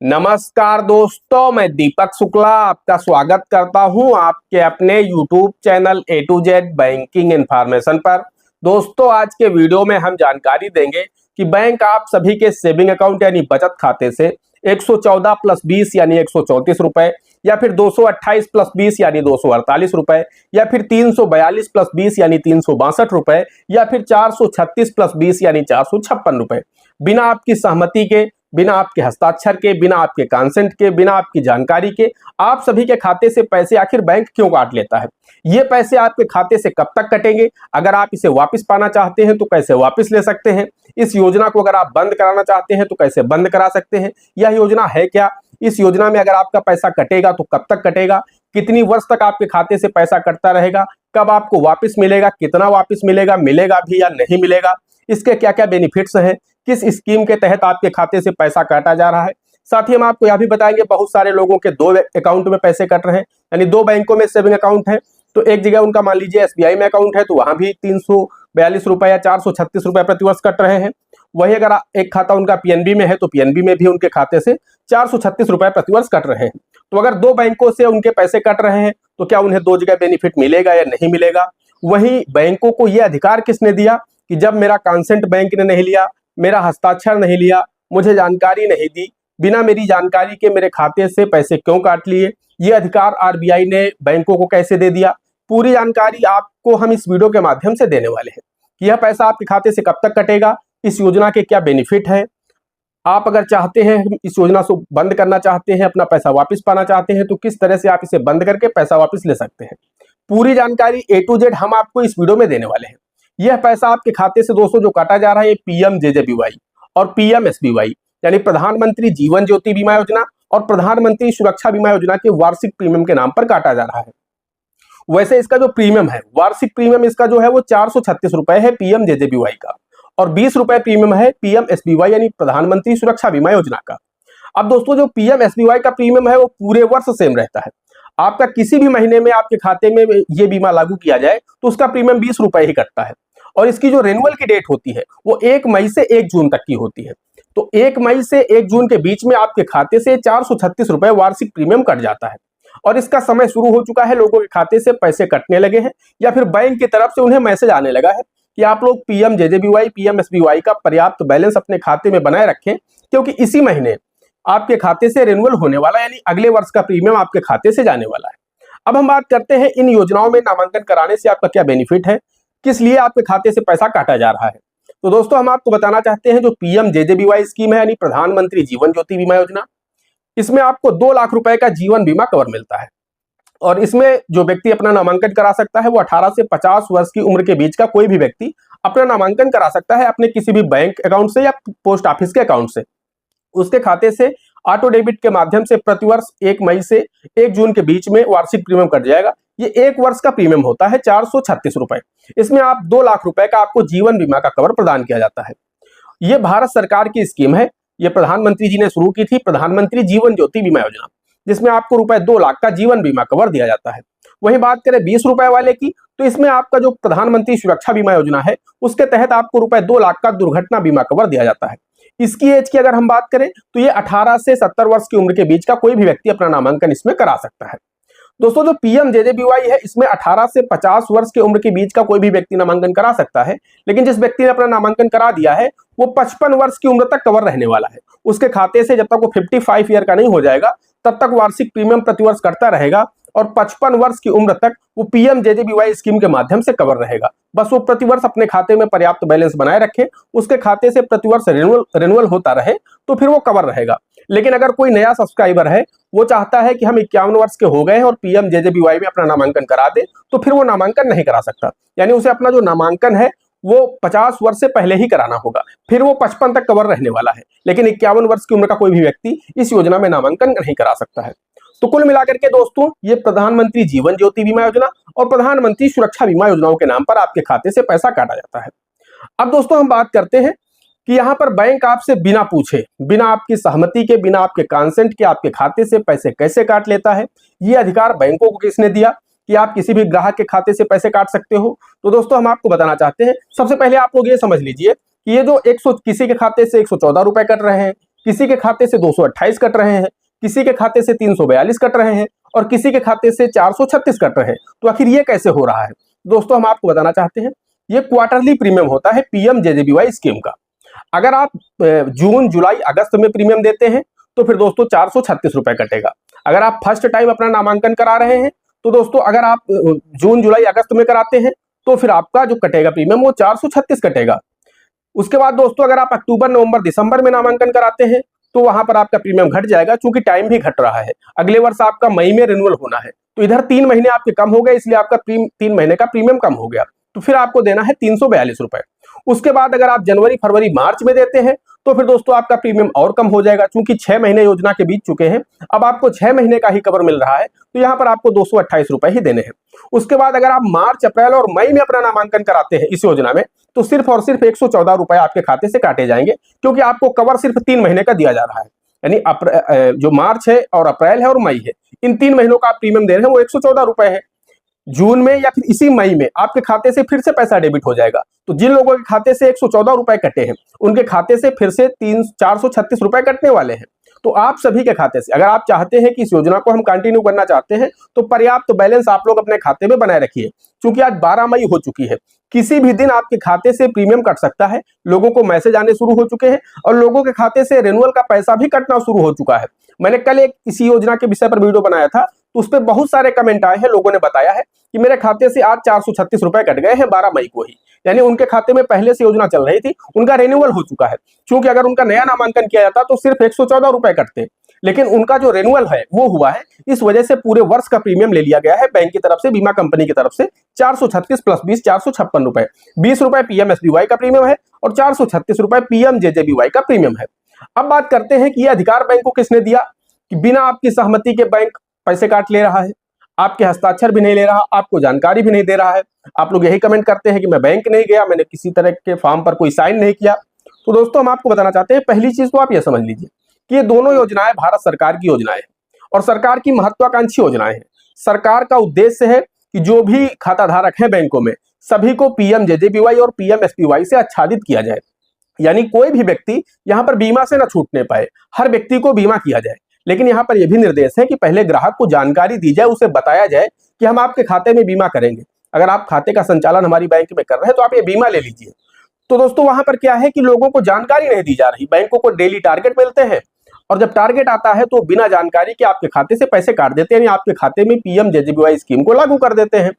नमस्कार दोस्तों, मैं दीपक शुक्ला आपका स्वागत करता हूं आपके अपने YouTube channel A to Z banking information पर। दोस्तों, आज के वीडियो में हम जानकारी देंगे कि बैंक आप सभी के सेविंग अकाउंट यानी बचत खाते से 114 प्लस 20 यानी 134 रुपए, या फिर 228 प्लस 20 यानी 248 रुपए, या फिर 342 प्लस 20 यानी 362 रुपए, या फिर 436 प्लस 20 यानी 456 रुपए बिना आपकी सहमति के, बिना आपके हस्ताक्षर के, बिना आपके कंसेंट के, बिना आपकी जानकारी के आप सभी के खाते से पैसे आखिर बैंक क्यों काट लेता है? ये पैसे आपके खाते से कब तक कटेंगे? अगर आप इसे वापस पाना चाहते हैं तो कैसे वापस ले सकते हैं? इस योजना को अगर आप बंद कराना चाहते हैं तो कैसे बंद करा सकते हैं? यह योजना है क्या? इस योजना में अगर आपका पैसा कटेगा तो कब तक कटेगा? कितनी वर्ष तक आपके खाते से पैसा कटता रहेगा? कब आपको वापस मिलेगा? कितना वापस मिलेगा? मिलेगा भी या नहीं मिलेगा? इसके क्या क्या बेनिफिट्स हैं? किस स्कीम के तहत आपके खाते से पैसा काटा जा रहा है? साथ ही हम आपको यह भी बताएंगे, बहुत सारे लोगों के दो अकाउंट में पैसे कट रहे हैं, यानी दो बैंकों में सेविंग अकाउंट है। तो एक जगह उनका मान लीजिए SBI में अकाउंट है तो वहां भी 342 रुपए या 436 रुपए प्रतिवर्ष कट रहे हैं। वही अगर एक खाता उनका PNB में है तो PNB में भी उनके खाते से 436 रुपए प्रतिवर्ष कट रहे हैं। तो अगर दो बैंकों से उनके पैसे कट रहे हैं तो क्या उन्हें दो जगह बेनिफिट मिलेगा या नहीं मिलेगा? वही बैंकों को यह अधिकार किसने दिया कि जब मेरा कंसेंट बैंक ने नहीं लिया, मेरा हस्ताक्षर नहीं लिया, मुझे जानकारी नहीं दी, बिना मेरी जानकारी के मेरे खाते से पैसे क्यों काट लिए? ये अधिकार RBI ने बैंकों को कैसे दे दिया? पूरी जानकारी आपको हम इस वीडियो के माध्यम से देने वाले हैं कि यह पैसा आपके खाते से कब तक कटेगा, इस योजना के क्या बेनिफिट है। आप अगर चाहते हैं इस योजना को बंद करना चाहते हैं, अपना पैसा वापस पाना चाहते हैं, तो किस तरह से आप इसे बंद करके पैसा वापस ले सकते हैं। पूरी जानकारी A to Z हम आपको इस वीडियो में देने वाले हैं। यह पैसा आपके खाते से दोस्तों जो काटा जा रहा है, PMJJBY और PMSBY यानी प्रधानमंत्री जीवन ज्योति बीमा योजना और प्रधानमंत्री सुरक्षा बीमा योजना के वार्षिक प्रीमियम के नाम पर काटा जा रहा है। वैसे इसका जो प्रीमियम है, वार्षिक प्रीमियम इसका जो है वो 436 रुपए है PMJJBY का, और 20 रुपए प्रीमियम है PMSBY यानी प्रधानमंत्री सुरक्षा बीमा योजना का। अब दोस्तों, जो PMSBY का प्रीमियम है वो पूरे वर्ष सेम रहता है। आपका किसी भी महीने में आपके खाते में ये बीमा लागू किया जाए तो उसका प्रीमियम 20 रुपए ही कटता है, और इसकी जो रिन्यूअल की डेट होती है वो 1 मई से 1 जून तक की होती है। तो 1 मई से 1 जून के बीच में आपके खाते से 436 रुपए वार्षिक प्रीमियम कट जाता है, और इसका समय शुरू हो चुका है। लोगों के खाते से पैसे कटने लगे हैं, या फिर बैंक की तरफ से उन्हें मैसेज आने लगा है कि आप लोग PMJJBY PMSBY का पर्याप्त बैलेंस अपने खाते में बनाए रखें, क्योंकि इसी महीने आपके खाते से रिन्यूअल होने वाला, यानी अगले वर्ष का प्रीमियम आपके खाते से जाने वाला है। अब हम बात करते हैं इन योजनाओं में नामांकन कराने से आपका क्या बेनिफिट है, किस लिए आपके खाते से पैसा काटा जा रहा है। तो दोस्तों, हम आपको बताना चाहते हैं जो PMJJBY स्कीम है यानी प्रधानमंत्री जीवन ज्योति बीमा योजना, इसमें आपको 2 लाख रुपए का जीवन बीमा कवर मिलता है, और इसमें जो व्यक्ति अपना नामांकन करा सकता है वो 18 से 50 वर्ष की उम्र के बीच का कोई भी व्यक्ति अपना नामांकन करा सकता है अपने किसी भी बैंक अकाउंट से या पोस्ट ऑफिस के अकाउंट से। उसके खाते से ऑटो डेबिट के माध्यम से प्रतिवर्ष 1 मई से 1 जून के बीच में वार्षिक प्रीमियम कट जाएगा। ये 1 वर्ष का प्रीमियम होता है 436 रुपए। इसमें आप 2 लाख रुपए का आपको जीवन बीमा का कवर प्रदान किया जाता है। ये भारत सरकार की स्कीम है, ये प्रधानमंत्री जी ने शुरू की थी, प्रधानमंत्री जीवन ज्योति बीमा योजना, जिसमें आपको रुपए 2 लाख का जीवन बीमा कवर दिया जाता है। वहीं बात करें 20 रुपए वाले की, तो इसमें आपका जो प्रधानमंत्री सुरक्षा बीमा योजना है उसके तहत आपको रुपए 2 लाख का दुर्घटना बीमा कवर दिया जाता है। इसकी एज की अगर हम बात करें तो ये 18 से 70 वर्ष की उम्र के बीच का कोई भी व्यक्ति अपना नामांकन इसमें करा सकता है। दोस्तों, जो PMJJBY है इसमें 18 से 50 वर्ष की उम्र के बीच का कोई भी व्यक्ति नामांकन करा सकता है, लेकिन जिस व्यक्ति ने अपना नामांकन करा दिया है वो 55 वर्ष की उम्र तक कवर रहने वाला है। उसके खाते से जब तक वो 55 ईयर का नहीं हो जाएगा तब तक वार्षिक प्रीमियम प्रतिवर्ष कटता रहेगा, और 55 वर्ष की उम्र तक वो PMJJBY स्कीम के माध्यम से कवर रहेगा। बस वो प्रतिवर्ष अपने खाते में पर्याप्त बैलेंस बनाए रखे, उसके खाते से प्रतिवर्ष रिन्यूअल होता रहे, तो फिर वो कवर रहेगा। लेकिन अगर कोई नया सब्सक्राइबर है, वो चाहता है कि हम 51 वर्ष के हो गए हैं और PMJJBY में अपना नामांकन करा दे, तो फिर वो नामांकन नहीं करा सकता, यानी उसे अपना जो नामांकन है वो 50 वर्ष से पहले ही कराना होगा, फिर वो 55 तक कवर रहने वाला है। लेकिन 51 वर्ष की उम्र का कोई भी व्यक्ति इस योजना में नामांकन नहीं करा सकता है। तो कुल मिलाकर के दोस्तों, ये प्रधानमंत्री जीवन ज्योति बीमा योजना और प्रधानमंत्री सुरक्षा बीमा योजनाओं के नाम पर आपके खाते से पैसा काटा जाता है। अब दोस्तों, हम बात करते हैं कि यहाँ पर बैंक आपसे बिना पूछे, बिना आपकी सहमति के, बिना आपके कंसेंट के आपके खाते से पैसे कैसे काट लेता है। ये अधिकार बैंकों को किसने दिया कि आप किसी भी ग्राहक के खाते से पैसे काट सकते हो? तो दोस्तों, हम आपको बताना चाहते हैं। सबसे पहले आप लोग ये समझ लीजिए कि ये जो किसी के खाते से 114 रुपए कट रहे हैं, किसी के खाते से 228 कट रहे हैं, किसी के खाते से 342 कट रहे हैं और किसी के खाते से 436 कट रहे हैं। तो आखिर ये कैसे हो रहा है दोस्तों, हम आपको बताना चाहते हैं। ये क्वार्टरली प्रीमियम होता है पीएमजेजेबीवाई स्कीम का। अगर आप जून जुलाई अगस्त में प्रीमियम देते हैं तो फिर दोस्तों 436 रुपए कटेगा। अगर आप फर्स्ट टाइम अपना नामांकन करा रहे हैं तो दोस्तों अगर आप जून जुलाई अगस्त में कराते हैं तो फिर आपका जो कटेगा प्रीमियम वो 436 कटेगा। उसके बाद दोस्तों अगर आप अक्टूबर नवंबर दिसंबर में नामांकन कराते हैं तो वहां पर आपका प्रीमियम घट जाएगा, क्योंकि टाइम भी घट रहा है। अगले वर्ष आपका मई में रिन्यूअल होना है, तो इधर 3 महीने आपके कम हो गए, इसलिए आपका 3 महीने का प्रीमियम कम हो गया। तो फिर आपको देना है 342 रुपए। उसके बाद अगर आप जनवरी फरवरी मार्च में देते हैं तो फिर दोस्तों आपका प्रीमियम और कम हो जाएगा, क्योंकि 6 महीने योजना के बीत चुके हैं। अब आपको 6 महीने का ही कवर मिल रहा है, तो यहाँ पर आपको 228 रुपए ही देने हैं। उसके बाद अगर आप मार्च अप्रैल और मई में अपना नामांकन कराते हैं इस योजना में, तो सिर्फ और सिर्फ 114 रुपए आपके खाते से काटे जाएंगे, क्योंकि आपको कवर सिर्फ 3 महीने का दिया जा रहा है। यानी जो मार्च है और अप्रैल है और मई है, इन 3 महीनों का आप प्रीमियम दे रहे हैं वो 114 रुपए है। जून में या फिर इसी मई में आपके खाते से फिर से पैसा डेबिट हो जाएगा। तो जिन लोगों के खाते से 114 रुपए कटे हैं उनके खाते से फिर से 436 रुपए कटने वाले हैं। तो आप सभी के खाते से अगर आप चाहते हैं कि इस योजना को हम कंटिन्यू करना चाहते हैं तो पर्याप्त बैलेंस आप लोग अपने खाते में बनाए रखिए, क्योंकि आज 12 मई हो चुकी है। किसी भी दिन आपके खाते से प्रीमियम कट सकता है। लोगों को मैसेज आने शुरू हो चुके हैं और लोगों के खाते से रिन्यूअल का पैसा भी कटना शुरू हो चुका है। मैंने कल एक इसी योजना के विषय पर वीडियो बनाया था, तो उस पर बहुत सारे कमेंट आए हैं। लोगों ने बताया है कि मेरे खाते से आज 436 रुपए कट गए हैं 12 मई को ही। यानी उनके खाते में पहले से योजना चल रही थी, उनका रिन्यूअल हो चुका है। क्योंकि अगर उनका नया नामांकन किया जाता तो सिर्फ 114 रुपए कटते, लेकिन उनका जो रिन्यूअल है वो हुआ है। इस वजह से पूरे वर्ष का प्रीमियम ले लिया गया है बैंक की तरफ से, बीमा कंपनी की तरफ से 436 प्लस 20 456 रुपए। 20 रुपए पीएमएसबीवाई का प्रीमियम है और 436 रुपए पीएमजेजेबीवाई का प्रीमियम है। अब बात करते हैं कि यह अधिकार बैंक को किसने दिया कि बिना आपकी सहमति के बैंक पैसे काट ले रहा है, आपके हस्ताक्षर भी नहीं ले रहा, आपको जानकारी भी नहीं दे रहा है। आप लोग यही कमेंट करते हैं कि मैं बैंक नहीं गया, मैंने किसी तरह के फॉर्म पर कोई साइन नहीं किया। तो दोस्तों हम आपको बताना चाहते हैं, पहली चीज तो आप यह समझ लीजिए कि ये दोनों योजनाएं भारत सरकार की योजनाएं हैं और सरकार की महत्वाकांक्षी योजनाएं हैं। सरकार का उद्देश्य है कि जो भी खाता धारक है बैंकों में सभी को पीएमजेजेबीवाई और पीएमएसबीवाई से आच्छादित किया जाए। यानी कोई भी व्यक्ति यहाँ पर बीमा से न छूटने पाए, हर व्यक्ति को बीमा किया जाए। लेकिन यहाँ पर यह भी निर्देश है कि पहले ग्राहक को जानकारी दी जाए, उसे बताया जाए कि हम आपके खाते में बीमा करेंगे। अगर आप खाते का संचालन हमारी बैंक में कर रहे हैं तो आप ये बीमा ले लीजिए। तो दोस्तों वहां पर क्या है कि लोगों को जानकारी नहीं दी जा रही। बैंकों को डेली टारगेट मिलते हैं और जब टारगेट आता है तो बिना जानकारी के आपके खाते से पैसे काट देते हैं, यानी आपके खाते में पीएमजेजेबीवाई स्कीम को लागू कर देते हैं।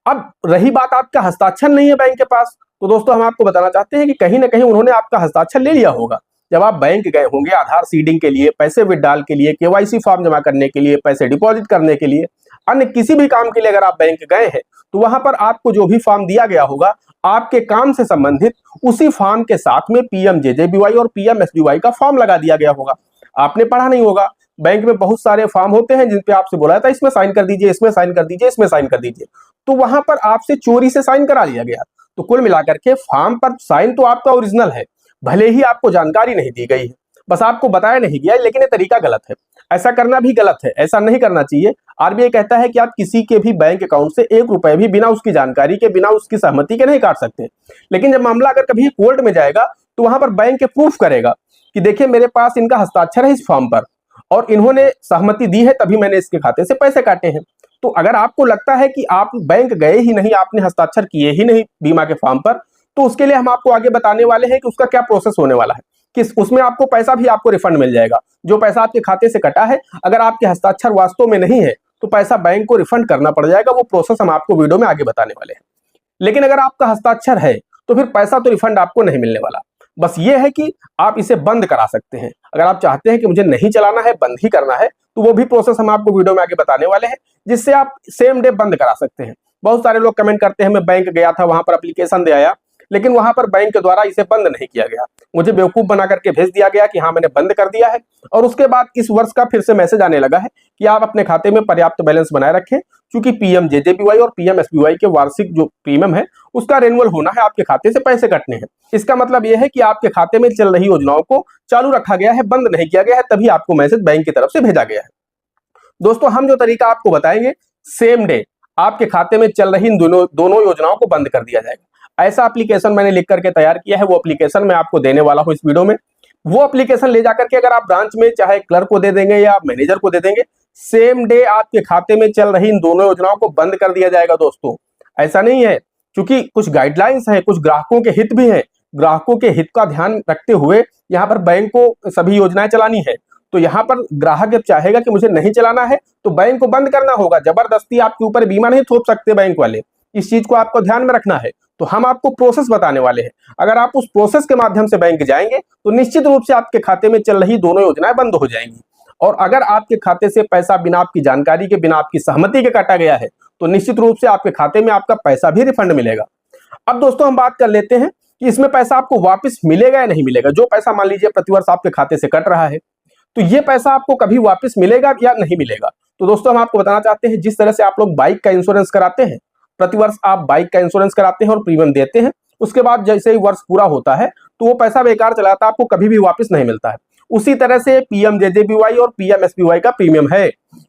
अब रही बात आपका हस्ताक्षर नहीं है बैंक के पास, तो दोस्तों हम आपको बताना चाहते हैं कि कहीं ना कहीं उन्होंने आपका हस्ताक्षर ले लिया होगा। जब आप बैंक गए होंगे आधार सीडिंग के लिए, पैसे विड्रॉल के लिए, केवाईसी फॉर्म जमा करने के लिए, पैसे डिपॉजिट करने के लिए, अन्य किसी भी काम के लिए अगर आप बैंक गए हैं तो वहां पर आपको जो भी फॉर्म दिया गया होगा आपके काम से संबंधित, उसी फॉर्म के साथ में पीएमजेजेबीवाई और पीएमएसबीवाई का फॉर्म लगा दिया गया होगा। आपने पढ़ा नहीं होगा, बैंक में बहुत सारे फॉर्म होते हैं जिन पे आपसे बोला था इसमें साइन कर दीजिए, इसमें साइन कर दीजिए, इसमें साइन कर दीजिए, तो वहां पर आपसे चोरी से साइन करा लिया गया। तो कुल मिलाकर के फॉर्म पर साइन तो आपका ओरिजिनल है, भले ही आपको जानकारी नहीं दी गई है, बस आपको बताया नहीं गया, लेकिन ये तरीका गलत है। ऐसा करना भी गलत है, ऐसा नहीं करना चाहिए। आरबीआई कहता है कि आप किसी के भी बैंक अकाउंट से 1 रुपए भी बिना उसकी जानकारी के, बिना उसकी सहमति के नहीं काट सकते। लेकिन जब मामला अगर कभी कोर्ट में जाएगा तो वहां पर बैंक के प्रूफ करेगा कि देखिए मेरे पास इनका हस्ताक्षर है इस फॉर्म पर और इन्होंने सहमति दी है तभी मैंने इसके खाते से पैसे काटे हैं। तो अगर आपको लगता है कि आप बैंक गए ही नहीं, आपने हस्ताक्षर किए ही नहीं बीमा के फॉर्म पर, तो उसके लिए हम आपको आगे बताने वाले हैं कि उसका क्या प्रोसेस होने वाला है, कि उसमें आपको पैसा भी आपको रिफंड मिल जाएगा। जो पैसा आपके खाते से कटा है, अगर आपके हस्ताक्षर वास्तव में नहीं है तो पैसा बैंक को रिफंड करना पड़ जाएगा। वो प्रोसेस हम आपको वीडियो में आगे बताने वाले हैं। लेकिन अगर आपका हस्ताक्षर है तो फिर पैसा तो रिफंड आपको नहीं मिलने वाला। बस ये है कि आप इसे बंद करा सकते हैं। अगर आप चाहते हैं कि मुझे नहीं चलाना है, बंद ही करना है, तो वो भी प्रोसेस हम आपको वीडियो में आगे बताने वाले हैं, जिससे आप सेम डे बंद करा सकते हैं। बहुत सारे लोग कमेंट करते हैं मैं बैंक गया था, वहां पर एप्लीकेशन दे आया, लेकिन वहां पर बैंक के द्वारा इसे बंद नहीं किया गया। मुझे बेवकूफ बना करके भेज दिया गया कि हाँ मैंने बंद कर दिया है, और उसके बाद इस वर्ष का फिर से मैसेज आने लगा है कि आप अपने खाते में पर्याप्त बैलेंस बनाए रखें, क्योंकि पीएमजेजेबीवाई और पीएमएसबीवाई के वार्षिक जो प्रीमियम है उसका रिन्यूअल होना है, आपके खाते से पैसे कटने हैं। इसका मतलब यह है कि आपके खाते में चल रही योजनाओं को चालू रखा गया है, बंद नहीं किया गया है, तभी आपको मैसेज बैंक की तरफ से भेजा गया है। दोस्तों हम जो तरीका आपको बताएंगे, सेम डे आपके खाते में चल रही इन दोनों योजनाओं को बंद कर दिया जाएगा। ऐसा एप्लीकेशन मैंने लिख करके तैयार किया है, वो एप्लीकेशन मैं आपको देने वाला हूं इस वीडियो में। वो एप्लीकेशन ले जाकर के अगर आप ब्रांच में चाहे क्लर्क को दे देंगे या मैनेजर को दे देंगे, सेम डे आपके खाते में चल रही इन दोनों योजनाओं को बंद कर दिया जाएगा दोस्तों। ऐसा नहीं है, क्योंकि कुछ गाइडलाइंस है, कुछ ग्राहकों के हित भी है। ग्राहकों के हित का ध्यान रखते हुए यहाँ पर बैंक को सभी योजनाएं चलानी है। तो यहाँ पर ग्राहक जब चाहेगा कि मुझे नहीं चलाना है तो बैंक को बंद करना होगा। जबरदस्ती आपके ऊपर बीमा नहीं थोप सकते बैंक वाले, इस चीज को आपको ध्यान में रखना है। तो हम आपको प्रोसेस बताने वाले हैं। अगर आप उस प्रोसेस के माध्यम से बैंक जाएंगे तो निश्चित रूप से आपके खाते में चल रही दोनों योजनाएं बंद हो जाएंगी। और अगर आपके खाते से पैसा बिना आपकी जानकारी के, बिना आपकी सहमति के काटा गया है तो निश्चित रूप से आपके खाते में आपका पैसा भी रिफंड मिलेगा। अब दोस्तों हम बात कर लेते हैं कि इसमें पैसा आपको वापस मिलेगा या नहीं मिलेगा। जो पैसा मान लीजिए प्रतिवर्ष आपके खाते से कट रहा है, तो ये पैसा आपको कभी वापस मिलेगा या नहीं मिलेगा। तो दोस्तों हम आपको बताना चाहते हैं, जिस तरह से आप लोग बाइक का इंश्योरेंस कराते हैं, प्रतिवर्ष आप बाइक का इंश्योरेंस कराते हैं और प्रीमियम देते हैं, उसके बाद जैसे ही वर्ष पूरा होता है तो वो पैसा बेकार चला जाता है, आपको कभी भी वापस नहीं मिलता है। उसी तरह से पीएमजेजेबीवाई और पीएमएसबीवाई का प्रीमियम है,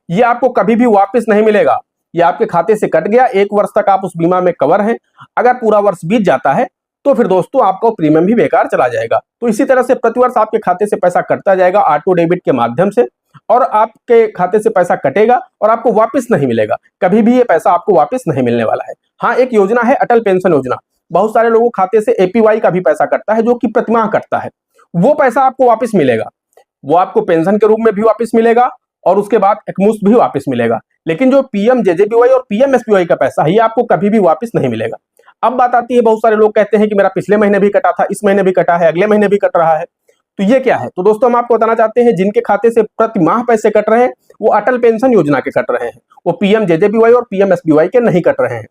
ये आपको कभी भी वापस नहीं मिलेगा। ये आपके खाते से कट गया, 1 वर्ष तक आप उस बीमा में कवर हैं। अगर पूरा वर्ष बीत जाता है तो फिर दोस्तों आपको प्रीमियम भी बेकार चला जाएगा। तो इसी तरह से प्रतिवर्ष आपके खाते से पैसा कटता जाएगा ऑटो डेबिट के माध्यम से, और आपके खाते से पैसा कटेगा और आपको वापस नहीं मिलेगा। कभी भी ये पैसा आपको वापस नहीं मिलने वाला है। हाँ, एक योजना है अटल पेंशन योजना। बहुत सारे लोगों खाते से एपीवाई का भी पैसा कटता है, जो कि प्रतिमाह कटता है। वो पैसा आपको वापस मिलेगा, वो आपको पेंशन के रूप में भी वापस मिलेगा और उसके बाद एकमुश्त भी वापस मिलेगा। लेकिन जो पीएमजेजेबीवाई और पीएमएसबीवाई का पैसा है, ये आपको कभी भी वापस नहीं मिलेगा। अब बात आती है, बहुत सारे लोग कहते हैं कि मेरा पिछले महीने भी कटा था, इस महीने भी कटा है, अगले महीने भी कट रहा है, तो ये क्या है। तो दोस्तों हम आपको बताना चाहते हैं, जिनके खाते से प्रति माह पैसे कट रहे हैं वो अटल पेंशन योजना के कट रहे हैं, वो पीएमजेजेबीवाई और पीएमएसबीवाई के नहीं कट रहे हैं।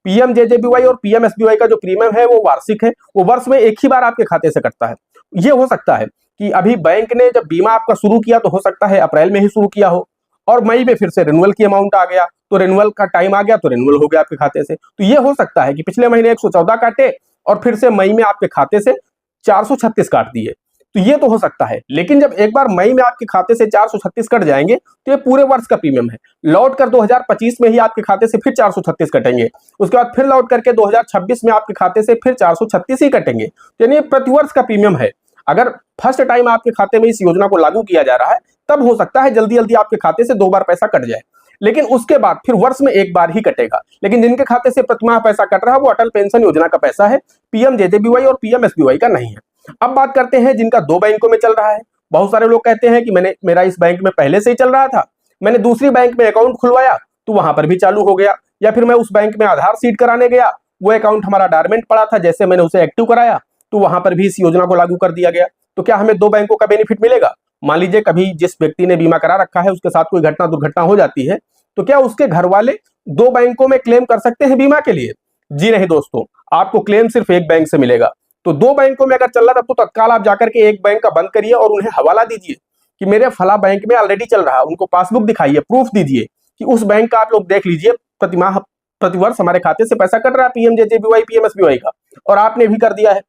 पीएमजेजेबीवाई और पीएमएसबीवाई का जो प्रीमियम है वो वार्षिक है, वो वर्ष में एक ही बार आपके खाते से कटता है। ये हो सकता है कि अभी बैंक ने जब बीमा आपका शुरू किया तो हो सकता है अप्रैल में ही शुरू किया हो, और मई में फिर से रिन्यूअल की अमाउंट आ गया, तो रिन्यूअल का टाइम आ गया तो रिन्यूअल हो गया आपके खाते से। तो ये हो सकता है कि पिछले महीने 114 काटे और फिर से मई में आपके खाते से 436 काट दिए, तो ये तो हो सकता है। लेकिन जब एक बार मई में आपके खाते से 436 कट जाएंगे तो ये पूरे वर्ष का प्रीमियम है। लौट कर 2025 में ही आपके खाते से फिर 436 कटेंगे, उसके बाद फिर लौट करके 2026 में आपके खाते से फिर 436 ही कटेंगे। यानी प्रतिवर्ष का प्रीमियम है। अगर फर्स्ट टाइम आपके खाते में इस योजना को लागू किया जा रहा है तब हो सकता है जल्दी जल्दी आपके खाते से 2 बार पैसा कट जाए, लेकिन उसके बाद फिर वर्ष में 1 बार ही कटेगा। लेकिन जिनके खाते से प्रतिमाह पैसा कट रहा है वो अटल पेंशन योजना का पैसा है, पीएमजेजेबीवाई और पीएमएसबीवाई का नहीं है। अब बात करते हैं जिनका 2 बैंकों में चल रहा है। बहुत सारे लोग कहते हैं कि मेरा इस बैंक में पहले से ही चल रहा था, मैंने दूसरी बैंक में अकाउंट खुलवाया तो वहां पर भी चालू हो गया, या फिर मैं उस बैंक में आधार सीड कराने गया, वो अकाउंट हमारा डॉर्मेंट पड़ा था, जैसे मैंने उसे एक्टिव कराया तो वहां पर भी इस योजना को लागू कर दिया गया। तो क्या हमें 2 बैंकों का बेनिफिट मिलेगा? मान लीजिए कभी जिस व्यक्ति ने बीमा करा रखा है उसके साथ कोई घटना दुर्घटना हो जाती है, तो क्या उसके घर वाले 2 बैंकों में क्लेम कर सकते हैं बीमा के लिए? जी नहीं दोस्तों, आपको क्लेम सिर्फ एक बैंक से मिलेगा। तो 2 बैंकों में अगर चल रहा था तो तत्काल आप जाकर के एक बैंक का बंद करिए और उन्हें हवाला दीजिए कि मेरे फला बैंक में ऑलरेडी चल रहा है। उनको पासबुक दिखाइए, प्रूफ दीजिए कि उस बैंक का आप लोग देख लीजिए, प्रतिमाह प्रतिवर्ष हमारे खाते से पैसा कट रहा है पीएमजेजेबीवाई पीएमएसबीवाई का, और आपने भी कर दिया है।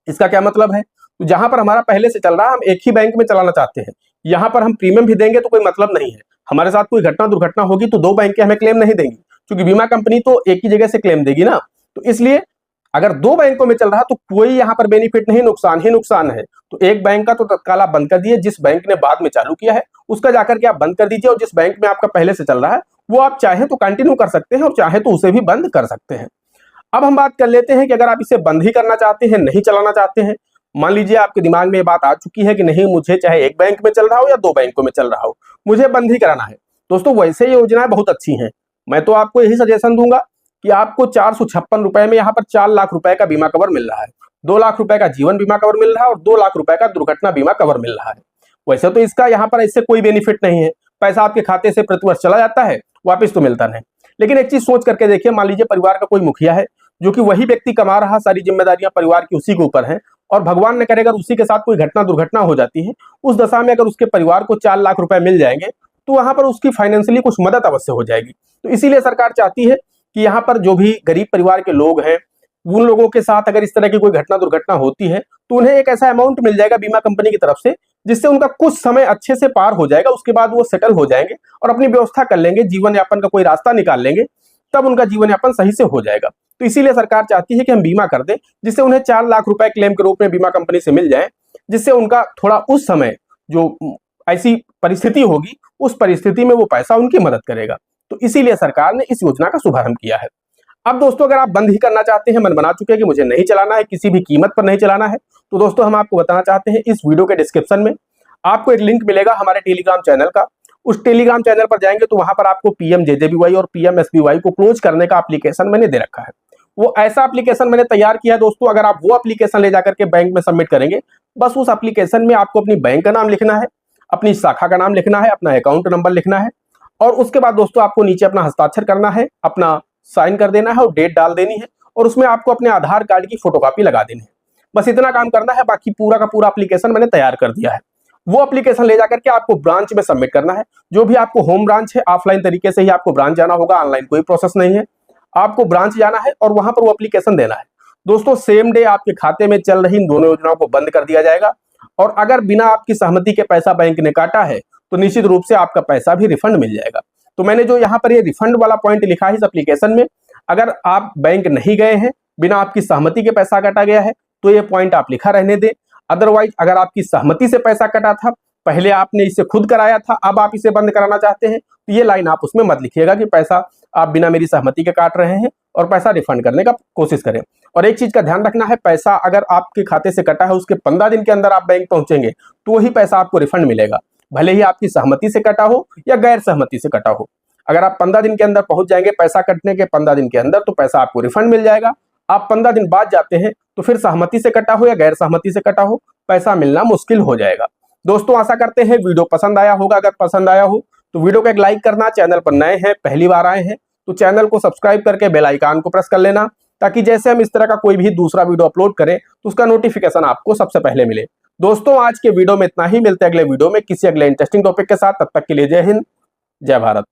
इसका क्या मतलब है? तो जहां पर हमारा पहले से चल रहा है हम एक ही बैंक में चलाना चाहते हैं, यहां पर हम प्रीमियम भी देंगे तो कोई मतलब नहीं है। हमारे साथ कोई घटना दुर्घटना होगी तो 2 बैंकें हमें क्लेम नहीं देंगी, क्योंकि बीमा कंपनी तो एक ही जगह से क्लेम देगी ना। तो इसलिए अगर 2 बैंकों में चल रहा तो कोई यहाँ पर बेनिफिट नहीं, नुकसान ही नुकसान है। तो एक बैंक का तो तत्काल आप बंद कर दिए, जिस बैंक ने बाद में चालू किया है उसका जाकर के आप बंद कर दीजिए, और जिस बैंक में आपका पहले से चल रहा है वो आप चाहे तो कंटिन्यू कर सकते हैं और चाहे तो उसे भी बंद कर सकते हैं। अब हम बात कर लेते हैं कि अगर आप इसे बंद ही करना चाहते हैं, नहीं चलाना चाहते हैं, मान लीजिए आपके दिमाग में ये बात आ चुकी है कि नहीं, मुझे चाहे एक बैंक में चल रहा हो या 2 बैंकों में चल रहा हो, मुझे बंद ही कराना है। दोस्तों वैसे ये योजनाएं बहुत अच्छी हैं, मैं तो आपको यही सजेशन दूंगा कि आपको 456 रुपए में यहाँ पर 4 लाख रुपए का बीमा कवर मिल रहा है, 2 लाख रुपए का जीवन बीमा कवर मिल रहा है और 2 लाख रुपए का दुर्घटना बीमा कवर मिल रहा है। वैसे तो इसका यहाँ पर इससे कोई बेनिफिट नहीं है, पैसा आपके खाते से प्रतिवर्ष चला जाता है, वापिस तो मिलता नहीं। लेकिन एक चीज सोच करके देखिए, मान लीजिए परिवार का कोई मुखिया है, जो कि वही व्यक्ति कमा रहा, सारी जिम्मेदारियां परिवार की उसी के ऊपर है, और भगवान ने करे अगर उसी के साथ कोई घटना दुर्घटना हो जाती है, उस दशा में अगर उसके परिवार को 4 लाख रुपए मिल जाएंगे तो वहां पर उसकी फाइनेंशियली कुछ मदद अवश्य हो जाएगी। तो इसीलिए सरकार चाहती है कि यहाँ पर जो भी गरीब परिवार के लोग हैं, उन लोगों के साथ अगर इस तरह की कोई घटना दुर्घटना होती है तो उन्हें एक ऐसा अमाउंट मिल जाएगा बीमा कंपनी की तरफ से, जिससे उनका कुछ समय अच्छे से पार हो जाएगा। उसके बाद वो सेटल हो जाएंगे और अपनी व्यवस्था कर लेंगे, जीवन यापन का कोई रास्ता निकाल लेंगे, तब उनका जीवन यापन सही से हो जाएगा। तो इसीलिए सरकार चाहती है कि हम बीमा कर दें, जिससे उन्हें 4 लाख रुपए क्लेम के रूप में बीमा कंपनी से मिल जाए। जिससे उनका थोड़ा उस समय जो ऐसी परिस्थिति होगी उस परिस्थिति में वो पैसा उनकी मदद करेगा। तो इसीलिए सरकार ने इस योजना का शुभारंभ किया है। अब दोस्तों अगर आप बंद ही करना चाहते हैं, मन बना चुके हैं कि मुझे नहीं चलाना है, किसी भी कीमत पर नहीं चलाना है, तो दोस्तों हम आपको बताना चाहते हैं इस वीडियो के डिस्क्रिप्शन में आपको एक लिंक मिलेगा हमारे टेलीग्राम चैनल का। उस टेलीग्राम चैनल पर जाएंगे तो वहां पर आपको पीएमजेजेबीवाई और पीएमएसबीवाई को क्लोज करने का एप्लीकेशन मैंने दे रखा है। वो ऐसा एप्लीकेशन मैंने तैयार किया है दोस्तों, अगर आप वो एप्लीकेशन ले जाकर के बैंक में सबमिट करेंगे, बस उस एप्लीकेशन में आपको अपनी बैंक का नाम लिखना है, अपनी शाखा का नाम लिखना है, अपना अकाउंट नंबर लिखना है और उसके बाद दोस्तों आपको नीचे अपना हस्ताक्षर करना है, अपना साइन कर देना है और डेट डाल देनी है और उसमें आपको अपने आधार कार्ड की फोटोकॉपी लगा देनी है। बस इतना काम करना है, बाकी पूरा का पूरा एप्लीकेशन मैंने तैयार कर दिया है। वो एप्लीकेशन ले जाकर के आपको ब्रांच में सबमिट करना है, जो भी आपको होम ब्रांच है, ऑफलाइन तरीके से ही आपको ब्रांच जाना होगा, ऑनलाइन कोई प्रोसेस नहीं है। आपको ब्रांच जाना है और वहां पर वो एप्लीकेशन देना है। दोस्तों सेम डे आपके खाते में चल रही इन दोनों योजनाओं को बंद कर दिया जाएगा और अगर बिना आपकी सहमति के पैसा बैंक ने काटा है तो निश्चित रूप से आपका पैसा भी रिफंड मिल जाएगा। तो मैंने जो यहाँ पर ये रिफंड वाला पॉइंट लिखा है इस एप्लीकेशन में, अगर आप बैंक नहीं गए हैं, बिना आपकी सहमति के पैसा काटा गया है, तो ये पॉइंट आप लिखा रहने दें। अदरवाइज अगर आपकी सहमति से पैसा कटा था, पहले आपने इसे खुद कराया था, अब आप इसे बंद कराना चाहते हैं, तो ये लाइन आप उसमें मत लिखिएगा कि पैसा आप बिना मेरी सहमति के काट रहे हैं और पैसा रिफंड करने का कोशिश करें। और एक चीज का ध्यान रखना है, पैसा अगर आपके खाते से कटा है उसके 15 दिन के अंदर आप बैंक पहुंचेंगे तो वही पैसा आपको रिफंड मिलेगा, भले ही आपकी सहमति से कटा हो या गैर सहमति से कटा हो। अगर आप 15 दिन के अंदर पहुंच जाएंगे, पैसा कटने के 15 दिन के अंदर, तो पैसा आपको रिफंड मिल जाएगा। आप 15 दिन बाद जाते हैं तो फिर सहमति से कटा हो या गैर सहमति से कटा हो, पैसा मिलना मुश्किल हो जाएगा। दोस्तों आशा करते हैं वीडियो पसंद आया होगा। अगर पसंद आया हो तो वीडियो को एक लाइक करना, चैनल पर नए हैं, पहली बार आए हैं तो चैनल को सब्सक्राइब करके बेल आइकन को प्रेस कर लेना, ताकि जैसे हम इस तरह का कोई भी दूसरा वीडियो अपलोड करें तो उसका नोटिफिकेशन आपको सबसे पहले मिले। दोस्तों आज के वीडियो में इतना ही, मिलते हैं अगले वीडियो में किसी अगले इंटरेस्टिंग टॉपिक के साथ। तब तक के लिए जय हिंद, जय भारत।